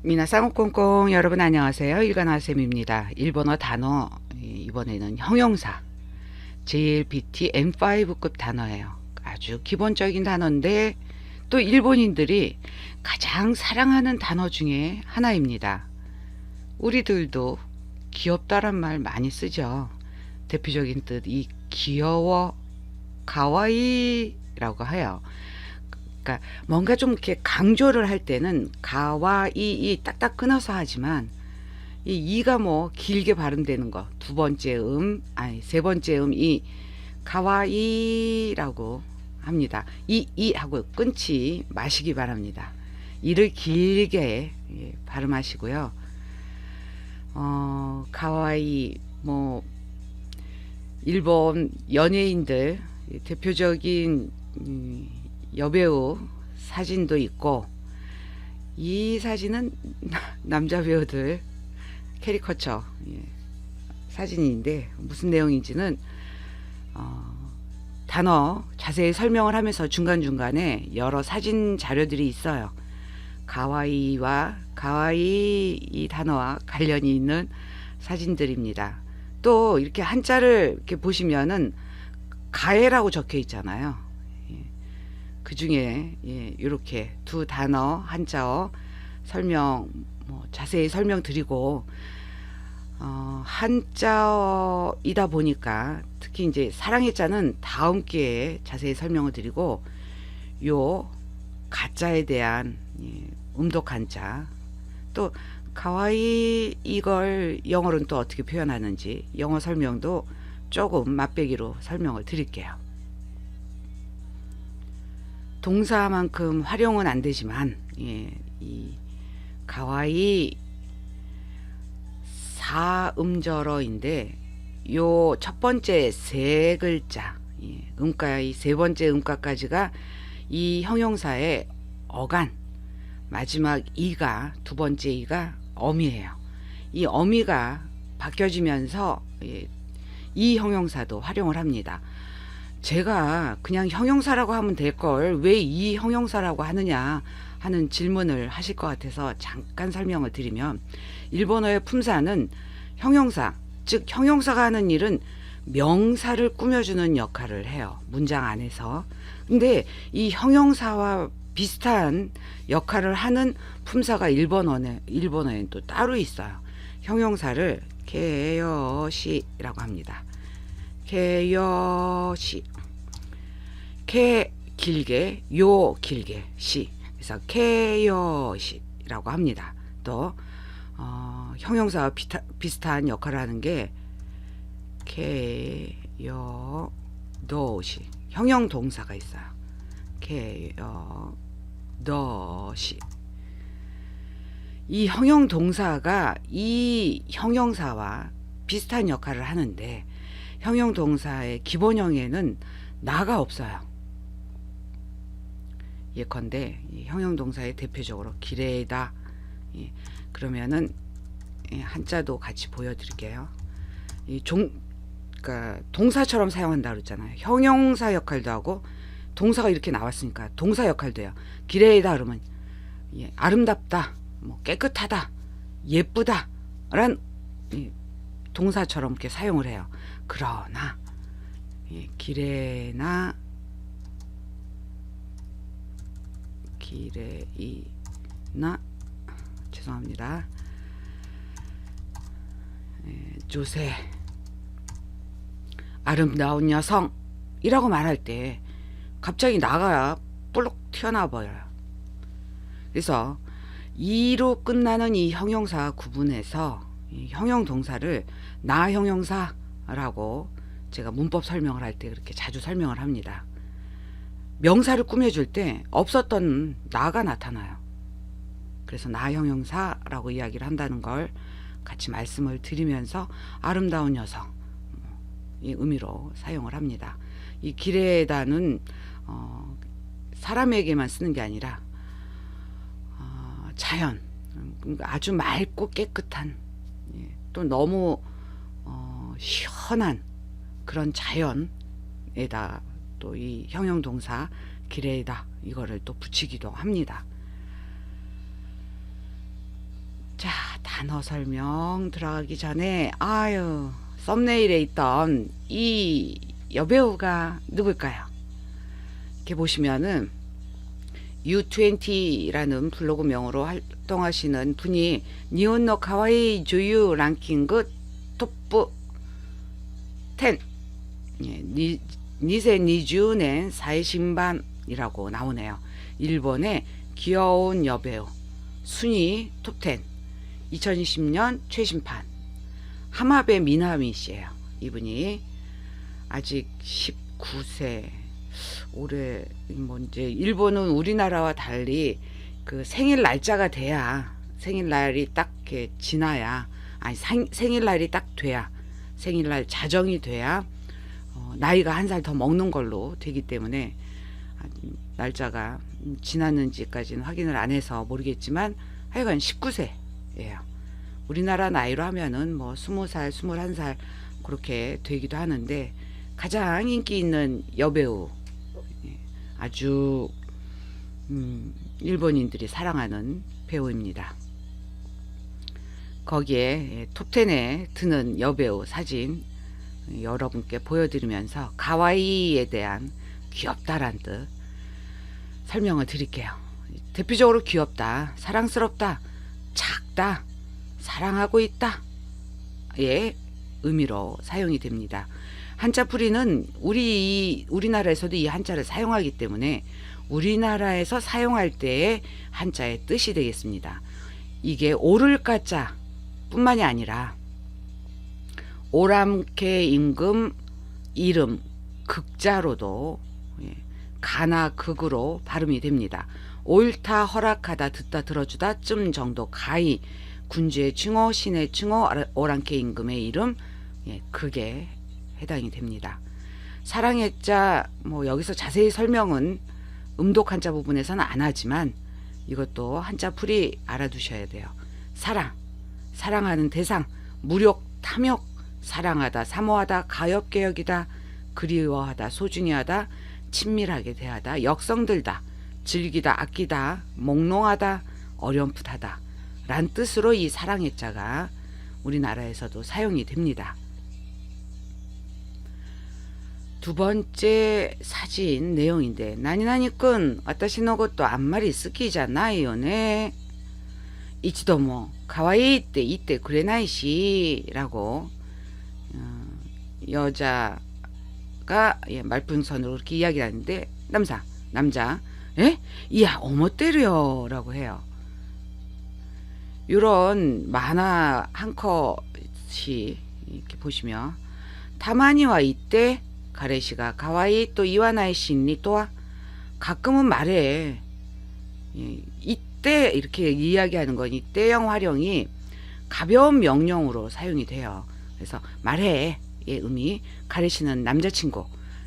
미나상 꽁꽁 여러분 안녕하세요. 일간화쌤입니다. 일본어 단어 이번에는 형용사 JLBT M5급 단어예요. 아주 기본적인 단어인데 또 일본인들이 가장 사랑하는 단어 중에 하나입니다. 우리들도 귀엽다란 말 많이 쓰죠. 대표적인 뜻 이 귀여워 가와이라고 해요. 그러니까 뭔가 좀 이렇게 강조를 할 때는 가와이 딱딱 끊어서 하지만 이 이가 뭐 길게 발음되는 거 두 번째 아니 세 번째 이 가와이라고 합니다. 이 하고 끊지 마시기 바랍니다. 이를 길게 발음하시고요. 가와이 뭐 일본 연예인들 대표적인 여배우 사진도 있고, 이 사진은 남자 배우들 캐리커처 사진인데 무슨 내용인지는 단어 자세히 설명을 하면서 중간중간에 여러 사진 자료들이 있어요. 가와이와 가와이 이 단어와 관련이 있는 사진들입니다. 또 이렇게 한자를 이렇게 보시면은 가해라고 적혀 있잖아요. 그 중에 이렇게 두 단어 한자어 설명 자세히 설명드리고, 한자어이다 보니까 특히 이제 사랑의 자는 다음 기회에 자세히 설명을 드리고, 요 가짜에 대한 음독 한자, 또 가와이 이걸 영어로는 또 어떻게 표현하는지 영어 설명도 조금 맛배기로 설명을 드릴게요. 동사만큼 활용은 안 되지만 이 가와이 사음절어인데 요 첫 번째 세 글자 음가의 세 번째 음가까지가 이 형용사의 어간, 마지막 이가 두 번째 이가 어미예요. 이 어미가 바뀌어지면서 이 형용사도 활용을 합니다. 제가 그냥 형용사라고 하면 될 걸 왜 이 형용사라고 하느냐 하는 질문을 하실 것 같아서 잠깐 설명을 드리면, 일본어의 품사는 형용사, 즉 형용사가 하는 일은 명사를 꾸며주는 역할을 해요, 문장 안에서. 근데 이 형용사와 비슷한 역할을 하는 품사가 일본어에는 또 따로 있어요. 형용사를 게요시라고 합니다. 게요시, 게 길게, 요 길게, 시, 그래서 게요시라고 합니다. 또 형용사와 비슷한 역할을 하는 게 게요도시, 형용 동사가 있어요. 게요도시. 이 형용 동사가 이 형용사와 비슷한 역할을 하는데, 형용 동사의 기본형에는 나가 없어요. 예컨대 형용 동사의 대표적으로 기레다, 그러면은 한자도 같이 보여드릴게요. 그러니까 동사처럼 사용한다 그랬잖아요. 형용사 역할도 하고 동사가 이렇게 나왔으니까 동사 역할도 해요. 기레다 그러면 아름답다, 뭐 깨끗하다, 예쁘다 란 동사처럼 이렇게 사용을 해요. 그러나 기레이나 죄송합니다. 조세, 아름다운 여성이라고 말할 때 갑자기 나가 볼록 튀어나와 버려요. 그래서 이로 끝나는 이 형용사 구분해서 이 형용 동사를 나 형용사라고 제가 문법 설명을 할 때 그렇게 자주 설명을 합니다. 명사를 꾸며줄 때 없었던 나가 나타나요. 그래서 나 형용사라고 이야기를 한다는 걸 같이 말씀을 드리면서 아름다운 여성 이 의미로 사용을 합니다. 이 기레다는 사람에게만 쓰는 게 아니라 자연, 아주 맑고 깨끗한, 또 너무 시원한 그런 자연에다 또 이 형용동사 기레이다 이거를 또 붙이기도 합니다. 단어 설명 들어가기 전에 썸네일에 있던 이 여배우가 누굴까요? 이렇게 보시면은 U20라는 블로그명으로 활동하시는 분이 니혼노 카와이 조유 랭킹 토프 10 2020년 사이신반이라고 나오네요. 일본의 귀여운 여배우 순위 톱10 2020년 최신판 하마베 미나미 씨예요. 이분이 아직 19세. 올해 이제 일본은 우리나라와 달리 그 생일 날짜가 돼야, 생일날이 딱 이렇게 지나야, 아니 생일날이 딱 돼야, 생일날 자정이 돼야 나이가 한 살 더 먹는 걸로 되기 때문에 날짜가 지났는지까지는 확인을 안 해서 모르겠지만 하여간 19세예요. 우리나라 나이로 하면은 뭐 20살, 21살 그렇게 되기도 하는데 가장 인기 있는 여배우, 아주 일본인들이 사랑하는 배우입니다. 거기에 톱10에 드는 여배우 사진 여러분께 보여드리면서 가와이에 대한 귀엽다란 뜻 설명을 드릴게요. 대표적으로 귀엽다, 사랑스럽다, 작다, 사랑하고 있다 의 의미로 사용이 됩니다. 한자풀이는 우리나라에서도 이 한자를 사용하기 때문에 우리나라에서 사용할 때의 한자의 뜻이 되겠습니다. 이게 오를까자 뿐만이 아니라 오람케 임금 이름 극자로도 가나 극으로 발음이 됩니다. 옳다, 허락하다, 듣다, 들어주다 쯤 정도 가히 군주의 증오, 신의 증오, 오랑캐 임금의 이름 극에 해당이 됩니다. 사랑의 자 뭐 여기서 자세히 설명은 음독 한자 부분에서는 안 하지만 이것도 한자 풀이 알아두셔야 돼요. 사랑하는 대상, 무력, 탐욕, 사랑하다, 사모하다, 가엾게 여기다, 그리워하다, 소중히 하다, 친밀하게 대하다, 역성들다, 즐기다, 아끼다, 몽롱하다, 어렴풋하다 란 뜻으로 이 사랑의 자가 우리나라에서도 사용이 됩니다. 두 번째 사진 내용인데, 나니나니꾼 와타시 노 것도 앞말이 쓰기잖아요. 네. 이치도모 가와이 때 이때 그래나이시 라고 여자가 말풍선으로 이렇게 이야기하는데 남자 이야 어머 때려 라고 해요. 이런 만화 한 컷이 이렇게 보시면 타마니와 이때 가레시가 가와이 또 이와나이 신니 또한 가끔은 말해 이때 이렇게 이야기하는 건 이때형 활용이 가벼운 명령으로 사용이 돼요. 그래서 말해 의 의미, 가레시는 남자친구,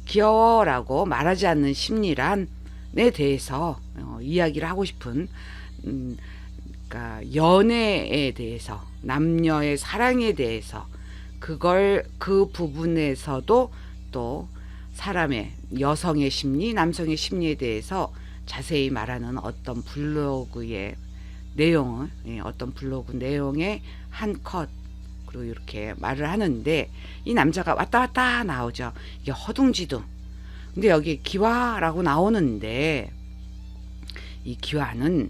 귀여워라고 말하지 않는 심리란에 대해서 이야기를 하고 싶은 그러니까 연애에 대해서, 남녀의 사랑에 대해서 그 부분에서도 또 사람의, 여성의 심리, 남성의 심리에 대해서 자세히 말하는 어떤 블로그의 내용을, 어떤 블로그 내용의 한 컷으로 이렇게 말을 하는데, 이 남자가 왔다 갔다 나오죠. 이게 허둥지둥. 근데 여기 기와라고 나오는데, 이 기와는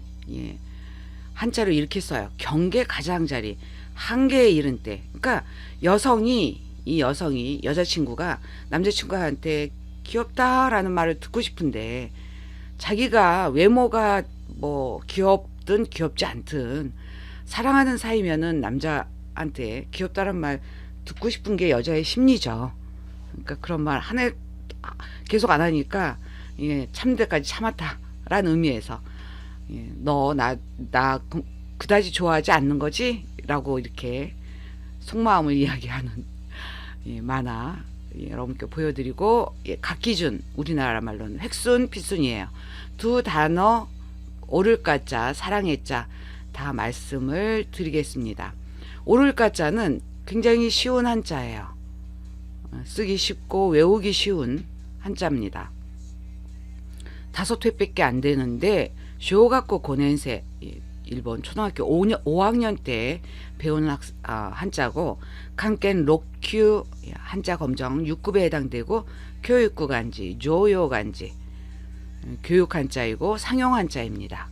한자로 이렇게 써요. 경계 가장자리, 한계에 이른 때. 그러니까 이 여성이 여자친구가 남자친구한테 귀엽다라는 말을 듣고 싶은데, 자기가 외모가 뭐 귀엽든 귀엽지 않든 사랑하는 사이면은 남자한테 귀엽다란 말 듣고 싶은 게 여자의 심리죠. 그러니까 그런 말 하나 계속 안 하니까 참대까지 참았다라는 의미에서 너 나 그다지 좋아하지 않는 거지? 라고 이렇게 속마음을 이야기하는 만화 여러분께 보여드리고, 각기준 우리나라 말로는 획순 필순이에요. 두 단어 오를까자, 사랑의 자 다 말씀을 드리겠습니다. 오를까자는 굉장히 쉬운 한자예요. 쓰기 쉽고 외우기 쉬운 한자입니다. 5회밖에 안 되는데 쇼가쿠 고년생 일본 초등학교 5학년 때 배우는 한자고, 칸켄 록큐 한자 검정 6급에 해당되고, 교육구 간지, 조요 간지, 교육 한자이고 상용 한자입니다.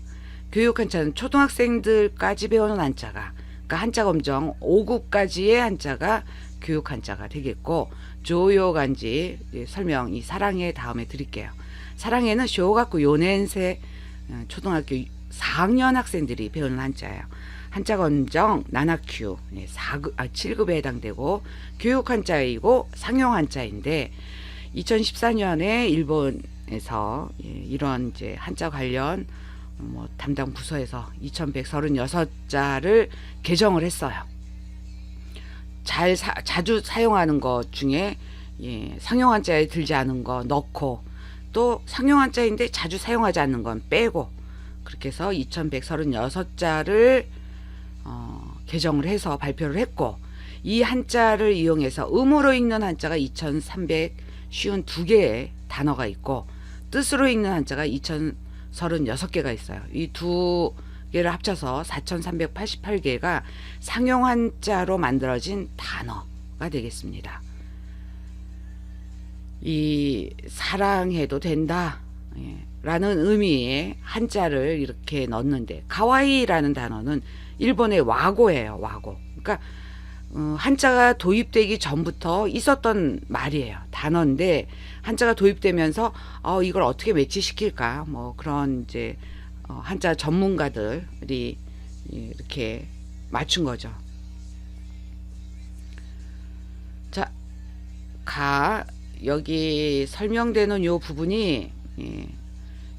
교육 한자는 초등학생들까지 배우는 한자가, 그러니까 한자 검정 5급까지의 한자가 교육 한자가 되겠고, 조요 간지 설명 이 사랑해 다음에 드릴게요. 사랑해는 쇼가쿠 요넨세 초등학교 4학년 학생들이 배우는 한자예요. 한자 검정 나나큐 7급에 해당되고 교육 한자이고 상용 한자인데, 2014년에 일본에서 이런 이제 한자 관련 담당 부서에서 2136자를 개정을 했어요. 자주 사용하는 것 중에 상용 한자에 들지 않은 거 넣고, 또 상용 한자인데 자주 사용하지 않는 건 빼고, 그렇게 해서 2136자를 개정을 해서 발표를 했고, 이 한자를 이용해서 음으로 읽는 한자가 2352개의 단어가 있고, 뜻으로 읽는 한자가 2036개가 있어요. 이 두 개를 합쳐서 4388개가 상용 한자로 만들어진 단어가 되겠습니다. 이 사랑해도 된다 라는 의미의 한자를 이렇게 넣는데, 가와이라는 단어는 일본의 와고예요. 와고. 그러니까 한자가 도입되기 전부터 있었던 말이에요. 단어인데 한자가 도입되면서 이걸 어떻게 매치시킬까, 뭐 그런 이제 한자 전문가들이 이렇게 맞춘 거죠. 자, 여기 설명되는 요 부분이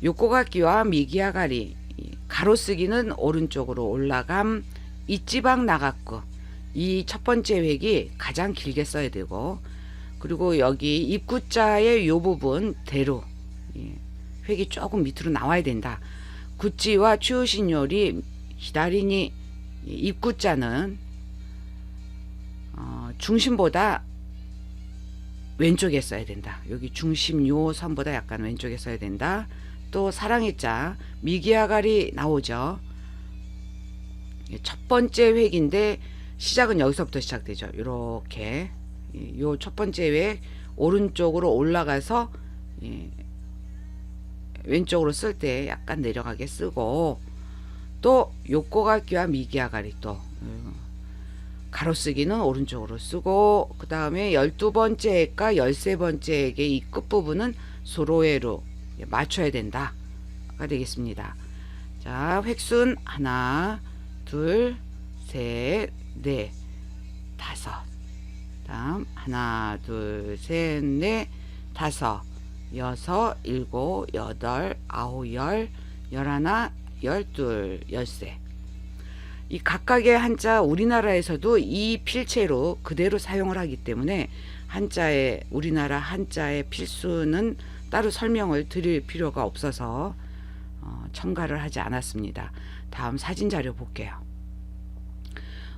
요코가키와 미기아가리, 가로쓰기는 오른쪽으로 올라감, 이지방 나갔고, 이 첫 번째 획이 가장 길게 써야 되고, 그리고 여기 입구자의 요 부분 대로 획이 조금 밑으로 나와야 된다. 구찌와 추우신요리 히다리니, 입구자는 중심보다 왼쪽에 써야 된다. 여기 중심 요 선보다 약간 왼쪽에 써야 된다. 또 사랑의자 미기아가리 나오죠. 첫 번째 획인데 시작은 여기서부터 시작되죠. 이렇게 요 첫 번째 획 오른쪽으로 올라가서 왼쪽으로 쓸 때 약간 내려가게 쓰고, 또 요코가키와 미기아가리 또 가로쓰기는 오른쪽으로 쓰고, 그 다음에 12번째 액과 13번째 액의 이 끝부분은 소로에로 맞춰야 된다가 되겠습니다. 자, 획순 하나, 둘, 셋, 넷, 다섯. 다음 하나, 둘, 셋, 넷, 다섯, 여섯, 일곱, 여덟, 아홉, 열, 열하나, 열둘, 열세. 이 각각의 한자 우리나라에서도 이 필체로 그대로 사용을 하기 때문에 우리나라 한자의 필수는 따로 설명을 드릴 필요가 없어서 첨가를 하지 않았습니다. 다음 사진 자료 볼게요.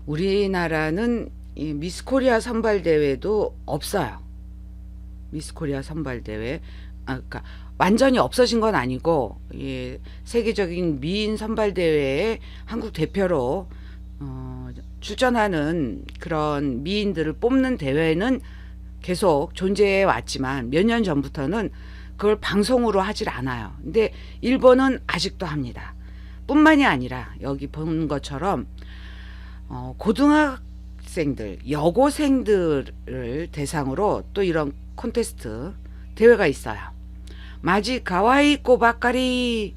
우리나라는 이 미스 코리아 선발대회도 없어요. 미스 코리아 선발대회, 그러니까 완전히 없어진 건 아니고, 세계적인 미인 선발대회에 한국 대표로 출전하는 그런 미인들을 뽑는 대회는 계속 존재해 왔지만, 몇 년 전부터는 그걸 방송으로 하질 않아요. 근데 일본은 아직도 합니다. 뿐만이 아니라 여기 본 것처럼 고등학생들, 여고생들을 대상으로 또 이런 콘테스트 대회가 있어요. 마지 가와이 꼬바까리,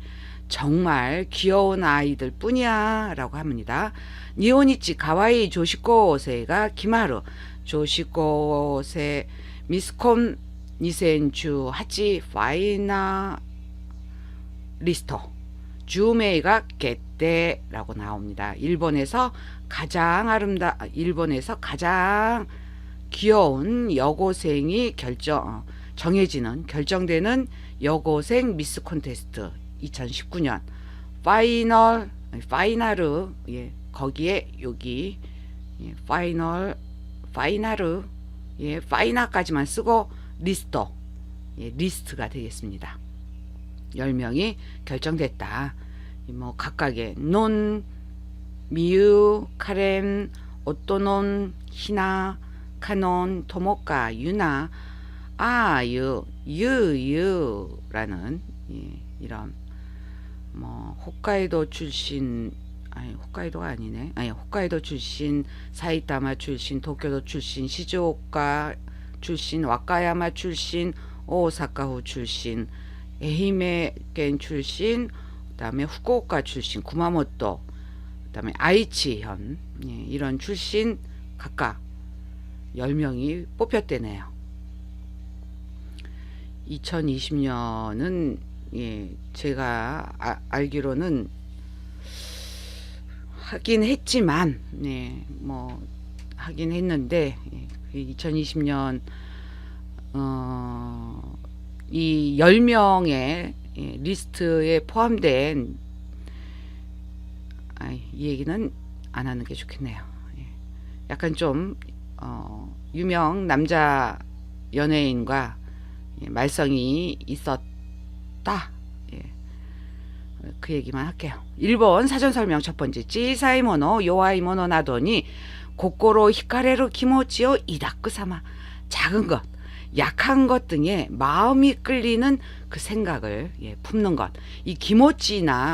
정말 귀여운 아이들 뿐이야 라고 합니다. 니오니치 가와이 조시코세가 기마루 조시코세 미스콘 니센주 하치 파이나 리스토 주메이가 겟데라고 나옵니다. 일본에서 가장 귀여운 여고생이 결정되는 여고생 미스 콘테스트 2019년 파이널, 거기에 여기 파이널, 파이나까지만 쓰고 리스트가 되겠습니다. 10명이 결정됐다. 뭐 각각의 논 미유, 카렌, 오토논, 히나, 카논, 토모카, 유나, 아유, 유유라는 이런 뭐 홋카이도 출신, 아니 홋카이도가 아니네, 아니 홋카이도 출신, 사이타마 출신, 도쿄도 출신, 시즈오카 출신, 와카야마 출신, 오사카호 출신, 에히메県 출신, 그다음에 후쿠오카 출신, 구마모토, 그다음에 아이치현, 이런 출신 각각 10명이 뽑혔대네요. 2020년은 제가 알기로는 하긴 했지만 뭐 하긴 했는데 2020년 이 10명의 리스트에 포함된 이 얘기는 안 하는 게 좋겠네요. 약간 좀 유명 남자 연예인과 말썽이 있었다. 그 얘기만 할게요. 1번 사전 설명 첫 번째. 찌사이모노 요아이모노 나도니 고코로 히카레루 키모치오 이다쿠사마. 작은 것, 약한 것 등에 마음이 끌리는 그 생각을 품는 것. 이 기모찌나